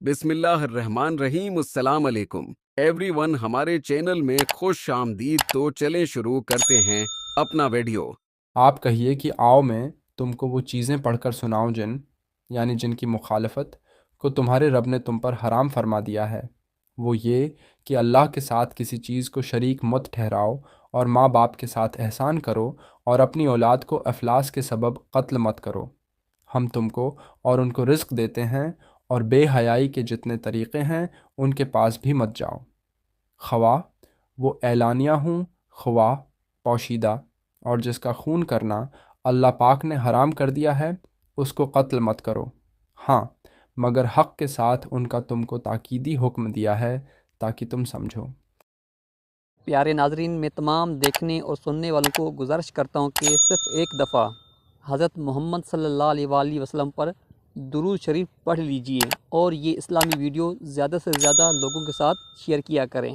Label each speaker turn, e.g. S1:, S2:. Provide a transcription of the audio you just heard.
S1: بسم اللہ الرحمن الرحیم، السلام علیکم ایوری ون، ہمارے چینل میں خوش آمدید۔ تو چلیں شروع کرتے ہیں اپنا ویڈیو۔
S2: آپ کہیے کہ آؤ میں تم کو وہ چیزیں پڑھ کر سناؤں جن کی مخالفت کو تمہارے رب نے تم پر حرام فرما دیا ہے۔ وہ یہ کہ اللہ کے ساتھ کسی چیز کو شریک مت ٹھہراؤ، اور ماں باپ کے ساتھ احسان کرو، اور اپنی اولاد کو افلاس کے سبب قتل مت کرو۔ ہم تم کو اور ان کو رزق دیتے ہیں، اور بے حیائی کے جتنے طریقے ہیں ان کے پاس بھی مت جاؤ، خواہ وہ اعلانیہ ہوں خواہ پوشیدہ، اور جس کا خون کرنا اللہ پاک نے حرام کر دیا ہے اس کو قتل مت کرو، ہاں مگر حق کے ساتھ ان کا تم کو تاکیدی حکم دیا ہے تاکہ تم سمجھو۔
S3: پیارے ناظرین، میں تمام دیکھنے اور سننے والوں کو گزارش کرتا ہوں کہ صرف ایک دفعہ حضرت محمد صلی اللہ علیہ وآلہ وسلم پر درود شریف پڑھ لیجئے، اور یہ اسلامی ویڈیو زیادہ سے زیادہ لوگوں کے ساتھ شیئر کیا کریں۔